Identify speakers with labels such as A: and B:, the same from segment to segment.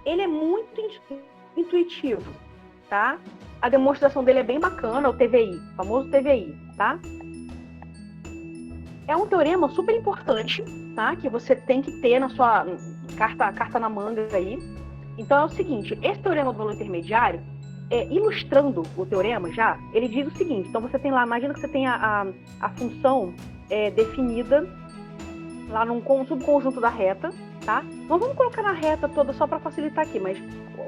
A: ele é muito intuitivo, tá? A demonstração dele é bem bacana, o TVI, o famoso TVI, tá? É um teorema super importante, tá? Que você tem que ter na sua carta na manga aí. Então é o seguinte, esse teorema do valor intermediário, ilustrando o teorema já, ele diz o seguinte, então você tem lá, imagina que você tem a função definida lá num subconjunto da reta, tá? Não vamos colocar na reta toda só para facilitar aqui, mas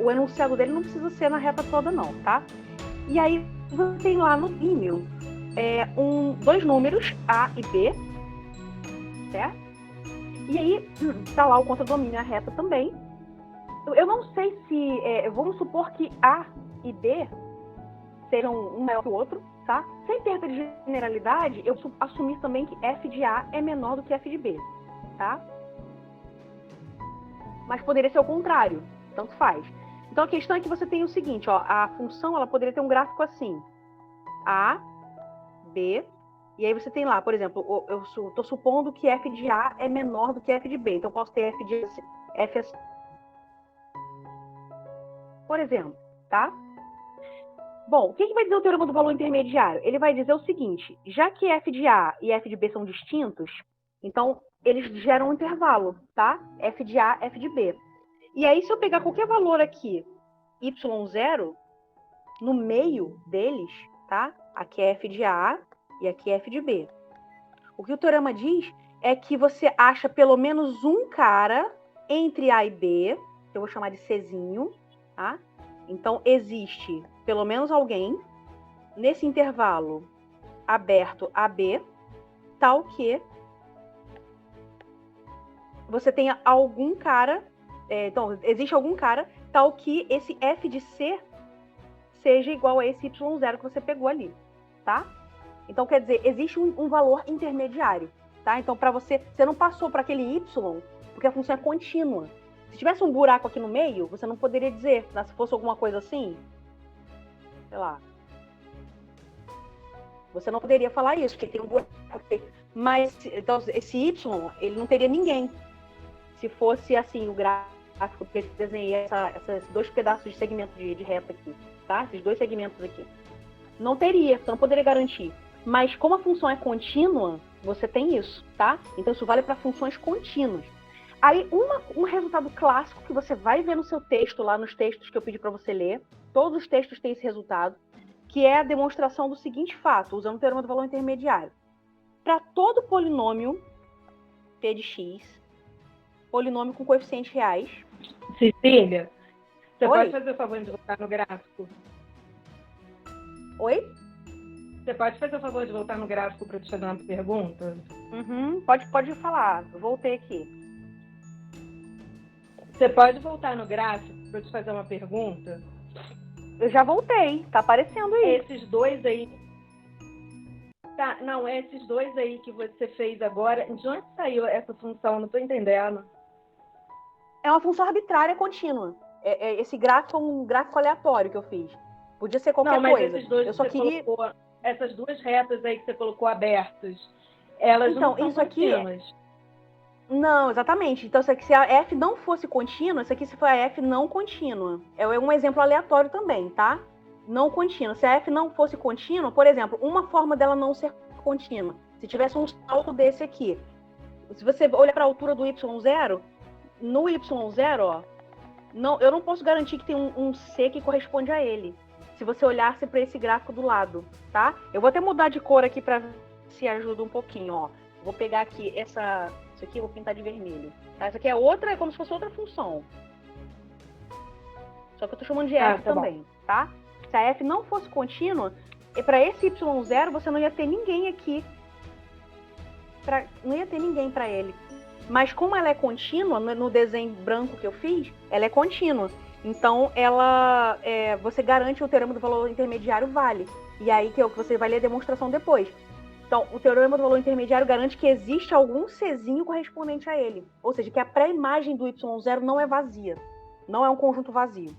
A: o enunciado dele não precisa ser na reta toda não, tá? E aí você tem lá no índice dois números, A e B, certo? E aí tá lá o contradomínio, a reta também. Eu não sei se, vamos supor que A e B sejam um maior que o outro, tá? Sem perda de generalidade, eu assumir também que f de A é menor do que f de B, tá? Mas poderia ser o contrário, tanto faz. Então a questão é que você tem o seguinte, ó, a função ela poderia ter um gráfico assim, A, B, e aí você tem lá, por exemplo, eu estou supondo que f de A é menor do que f de B, então eu posso ter f de f assim, por exemplo, tá? Bom, o que vai dizer o teorema do valor intermediário? Ele vai dizer o seguinte, já que f de A e f de B são distintos, então eles geram um intervalo, tá? F de A, f de B. E aí, se eu pegar qualquer valor aqui, y0, no meio deles, tá? Aqui é f de A e aqui é f de B. O que o teorema diz é que você acha pelo menos um cara entre A e B, que eu vou chamar de Czinho, tá? Então, existe pelo menos alguém nesse intervalo aberto AB, tal que você tenha algum cara, então, existe algum cara tal que esse f de C seja igual a esse y0 que você pegou ali, tá? Então, quer dizer, existe um valor intermediário, tá? Então, para você não passou para aquele y, porque a função é contínua. Se tivesse um buraco aqui no meio, você não poderia dizer, né? Se fosse alguma coisa assim, sei lá, você não poderia falar isso, porque tem um buraco aqui. Mas, então, esse y, ele não teria ninguém. Se fosse, assim, o gráfico que eu desenhei, esses dois pedaços de segmento de reta aqui, tá? Esses dois segmentos aqui. Não teria, você não poderia garantir. Mas como a função é contínua, você tem isso, tá? Então isso vale para funções contínuas. Aí um resultado clássico que você vai ver no seu texto, lá nos textos que eu pedi para você ler, todos os textos têm esse resultado, que é a demonstração do seguinte fato, usando o teorema do valor intermediário. Para todo polinômio p de x, polinômio com coeficientes reais...
B: Cecília, você
A: Oi?
B: pode fazer o favor de voltar no gráfico?
A: Oi?
B: Você pode fazer o favor de voltar no gráfico para eu te fazer uma pergunta?
A: Uhum, pode falar, eu voltei aqui.
B: Você pode voltar no gráfico para eu te fazer uma pergunta?
A: Eu já voltei, tá aparecendo aí.
B: Esses dois aí... Tá, não, esses dois aí que você fez agora, de onde saiu essa função? Não estou entendendo.
A: É uma função arbitrária contínua. Esse gráfico é um gráfico aleatório que eu fiz. Podia ser qualquer coisa.
B: Esses dois
A: eu só queria...
B: essas duas retas aí que você colocou abertas, elas
A: então,
B: não são
A: isso aqui...
B: contínuas.
A: Não, exatamente. Então, se a f não fosse contínua, isso aqui se for a f não contínua. É um exemplo aleatório também, tá? Não contínua. Se a f não fosse contínua, por exemplo, uma forma dela não ser contínua. Se tivesse um salto desse aqui, se você olhar para a altura do y0, no y0, ó, eu não posso garantir que tem um C que corresponde a ele. Se você olhasse para esse gráfico do lado, tá? Eu vou até mudar de cor aqui para ver se ajuda um pouquinho, ó. Vou pegar aqui isso aqui eu vou pintar de vermelho. Tá? Isso aqui é como se fosse outra função. Só que eu tô chamando de f também, bom. Tá? Se a f não fosse contínua, para esse y0 você não ia ter ninguém aqui. Não ia ter ninguém para ele. Mas como ela é contínua, no desenho branco que eu fiz, ela é contínua. Então, você garante o teorema do valor intermediário vale. E aí que você vai ler a demonstração depois. Então, o teorema do valor intermediário garante que existe algum Czinho correspondente a ele. Ou seja, que a pré-imagem do y0 não é vazia. Não é um conjunto vazio.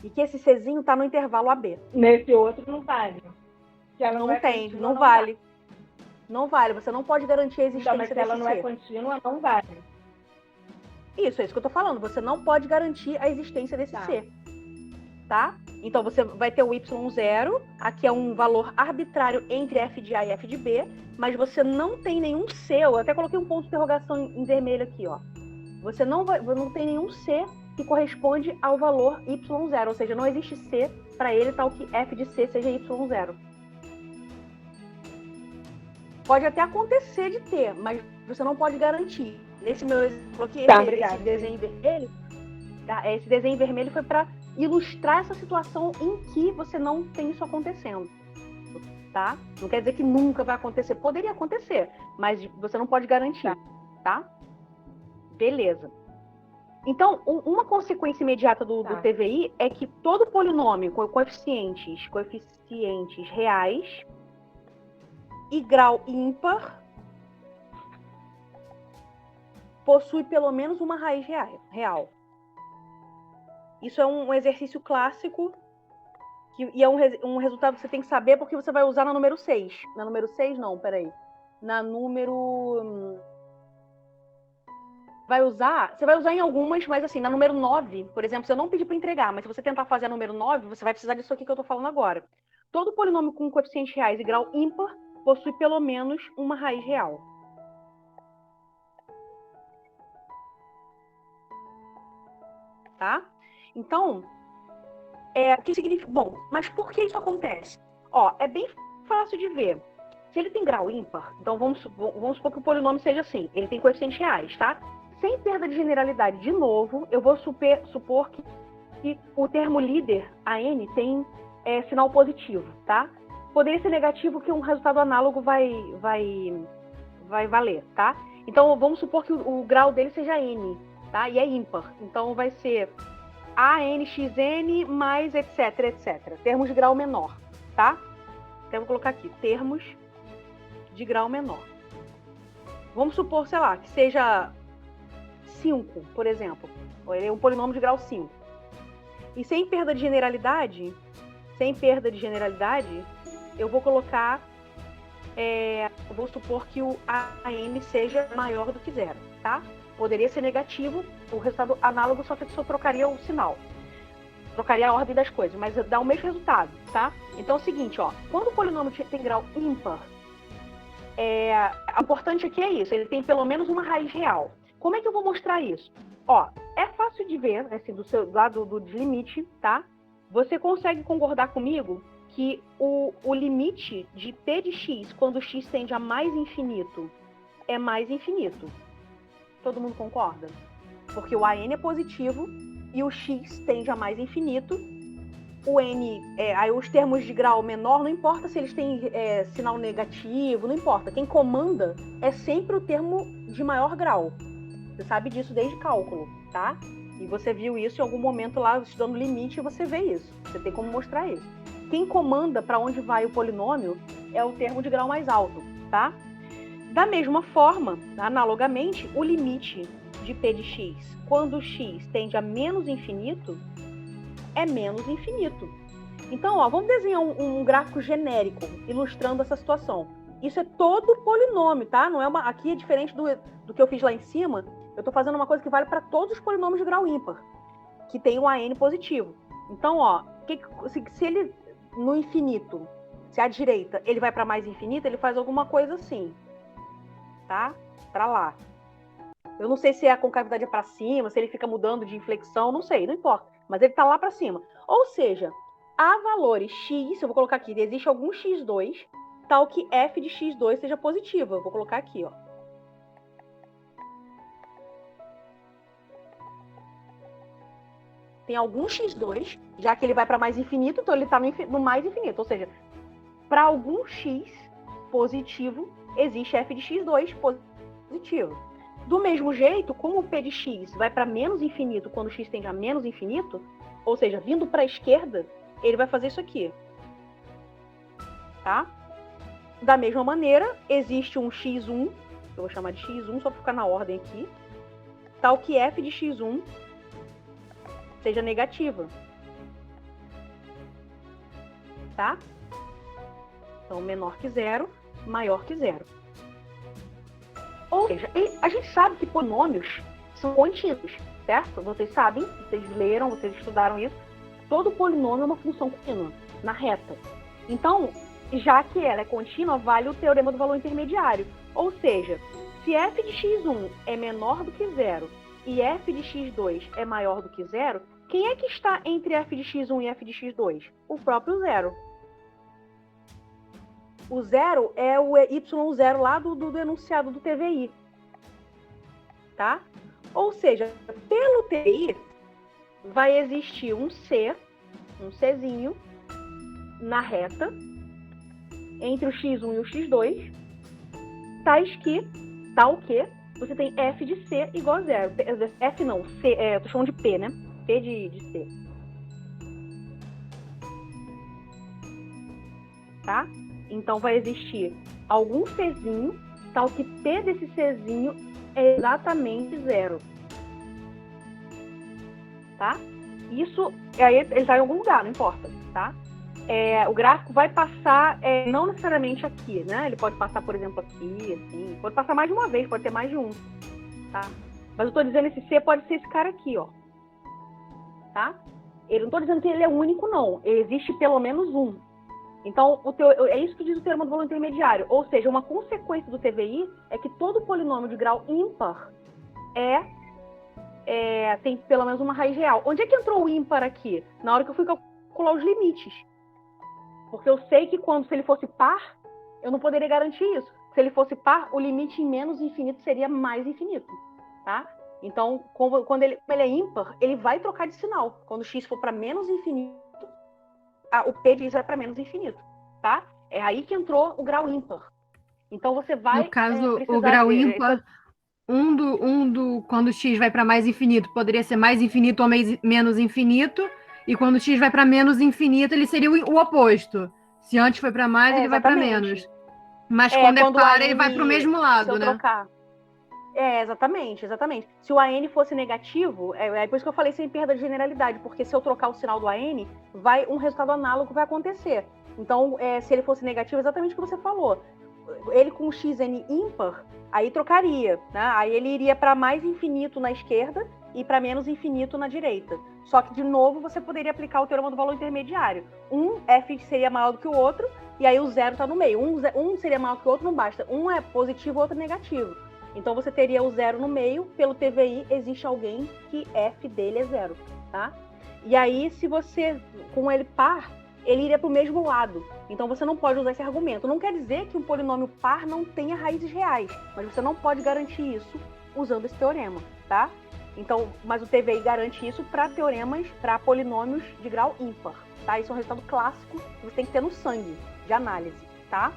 A: E que esse Czinho está no intervalo AB.
B: Nesse outro não vale.
A: Não tem, não vale. Não vale, você não pode garantir a existência desse
B: C. Mas se ela não é contínua, não vale.
A: Isso, é isso que eu tô falando. Você não pode garantir a existência desse
B: Tá.
A: C. Tá? Então você vai ter o Y0, aqui é um valor arbitrário entre f de A e f de B, mas você não tem nenhum C, eu até coloquei um ponto de interrogação em vermelho aqui, ó. Você não tem nenhum C que corresponde ao valor Y0, ou seja, não existe C para ele, tal que f de C seja Y0. Pode até acontecer de ter, mas você não pode garantir. Nesse meu exemplo aqui, esse desenho vermelho, tá? Esse desenho vermelho foi para ilustrar essa situação em que você não tem isso acontecendo, tá? Não quer dizer que nunca vai acontecer. Poderia acontecer, mas você não pode garantir, tá? Beleza. Então, uma consequência imediata do TVI é que todo polinômio com coeficientes reais e grau ímpar possui pelo menos uma raiz real. Isso é um exercício clássico e é um resultado que você tem que saber porque você vai usar na número 6. Na número 6, não, peraí. Na número... Você vai usar em algumas, mas assim, na número 9, por exemplo, se eu não pedir para entregar, mas se você tentar fazer a número 9, você vai precisar disso aqui que eu estou falando agora. Todo polinômio com coeficientes reais e grau ímpar possui pelo menos uma raiz real. Tá? Então, o que significa... Bom, mas por que isso acontece? Ó, é bem fácil de ver. Se ele tem grau ímpar, então vamos supor que o polinômio seja assim, ele tem coeficientes reais, tá? Sem perda de generalidade, de novo, eu vou supor que o termo líder, AN, tem sinal positivo, tá? Poderia ser negativo que um resultado análogo vai valer, tá? Então, vamos supor que o grau dele seja N, tá? E é ímpar. Então, vai ser ANXN mais etc, etc. Termos de grau menor, tá? Então, vou colocar aqui, termos de grau menor. Vamos supor, sei lá, que seja 5, por exemplo. Ele é um polinômio de grau 5. E sem perda de generalidade, eu vou colocar, vou supor que o AN seja maior do que 0, tá? Poderia ser negativo, o resultado análogo só trocaria o sinal. Trocaria a ordem das coisas, mas dá o mesmo resultado, tá? Então é o seguinte, ó, quando o polinômio tem grau ímpar, o importante aqui é isso, ele tem pelo menos uma raiz real. Como é que eu vou mostrar isso? Ó, é fácil de ver, assim, do seu lado do limite, tá? Você consegue concordar comigo que o limite de P de x, quando x tende a mais infinito, é mais infinito. Todo mundo concorda? Porque o AN é positivo e o x tende a mais infinito. O N, aí os termos de grau menor, não importa se eles têm sinal negativo, não importa. Quem comanda é sempre o termo de maior grau. Você sabe disso desde cálculo, tá? E você viu isso em algum momento lá, estudando limite, e você vê isso. Você tem como mostrar isso. Quem comanda para onde vai o polinômio é o termo de grau mais alto, tá? Da mesma forma, analogamente, o limite de P de x, quando x tende a menos infinito, é menos infinito. Então, ó, vamos desenhar um gráfico genérico, ilustrando essa situação. Isso é todo polinômio, tá? Não é aqui é diferente do que eu fiz lá em cima. Eu estou fazendo uma coisa que vale para todos os polinômios de grau ímpar, que tem um AN positivo. Então, ó, se ele no infinito, se à direita ele vai para mais infinito, ele faz alguma coisa assim, tá? Para lá. Eu não sei se a concavidade é para cima, se ele fica mudando de inflexão, não sei, não importa. Mas ele está lá para cima. Ou seja, há valores x, eu vou colocar aqui, existe algum x2, tal que f de x2 seja positivo. Eu vou colocar aqui, ó. Tem algum x2, já que ele vai para mais infinito, então ele está no mais infinito. Ou seja, para algum x positivo, existe f de x2 positivo. Do mesmo jeito, como o P de x vai para menos infinito quando x tende a menos infinito, ou seja, vindo para a esquerda, ele vai fazer isso aqui. Tá? Da mesma maneira, existe um x1, eu vou chamar de x1 só para ficar na ordem aqui, tal que f de x1 seja negativa. Tá? Então, menor que 0, maior que 0. Ou seja, a gente sabe que polinômios são contínuos, certo? Vocês sabem, vocês leram, vocês estudaram isso. Todo polinômio é uma função contínua, na reta. Então, já que ela é contínua, vale o teorema do valor intermediário. Ou seja, se f de x1 é menor do que zero e f de x2 é maior do que zero, quem é que está entre f de x1 e f de x2? O próprio zero. O zero é o y0 lá do enunciado do TVI. Tá? Ou seja, pelo TVI, vai existir um Czinho, na reta, entre o x1 e o x2, tal que você tem f de c igual a zero. F não, c, eu tô chamando de p, né? P de c. Tá? Então vai existir algum czinho, tal que p desse czinho é exatamente zero. Tá? Isso, aí ele está em algum lugar, não importa, tá? O gráfico vai passar, não necessariamente aqui, né? Ele pode passar, por exemplo, aqui, assim. Pode passar mais de uma vez, pode ter mais de um, tá? Mas eu estou dizendo esse C pode ser esse cara aqui, ó. Tá? Eu não estou dizendo que ele é único, não. Existe pelo menos um. Então, é isso que diz o teorema do valor intermediário. Ou seja, uma consequência do TVI é que todo polinômio de grau ímpar tem pelo menos uma raiz real. Onde é que entrou o ímpar aqui? Na hora que eu fui calcular os limites. Porque eu sei que se ele fosse par, eu não poderia garantir isso. Se ele fosse par, o limite em menos infinito seria mais infinito. Tá? Então, quando ele é ímpar, ele vai trocar de sinal. Quando o x for para menos infinito, o p de x vai para menos infinito. Tá? É aí que entrou o grau ímpar. Então, você vai...
C: No caso, o grau ímpar... Quando o x vai para mais infinito, poderia ser mais infinito ou menos infinito, e quando o x vai para menos infinito, ele seria o oposto. Se antes foi para mais, ele vai para menos. Mas quando é par, ele vai para o mesmo lado, né?
A: Trocar. Exatamente. Se o AN fosse negativo, é por isso que eu falei sem perda de generalidade, porque se eu trocar o sinal do AN, um resultado análogo vai acontecer. Então, se ele fosse negativo, é exatamente o que você falou. Ele com o xn ímpar, aí trocaria, né? Aí ele iria para mais infinito na esquerda e para menos infinito na direita. Só que, de novo, você poderia aplicar o teorema do valor intermediário. F seria maior do que o outro, e aí o zero está no meio. Um seria maior que o outro, não basta. Um é positivo, o outro é negativo. Então, você teria o zero no meio. Pelo TVI, existe alguém que F dele é zero, tá? E aí, se você, com ele par, ele iria para o mesmo lado. Então, você não pode usar esse argumento. Não quer dizer que um polinômio par não tenha raízes reais, mas você não pode garantir isso usando esse teorema, tá? Então, mas o TVI garante isso para polinômios de grau ímpar, tá? Isso é um resultado clássico que você tem que ter no sangue de análise, tá?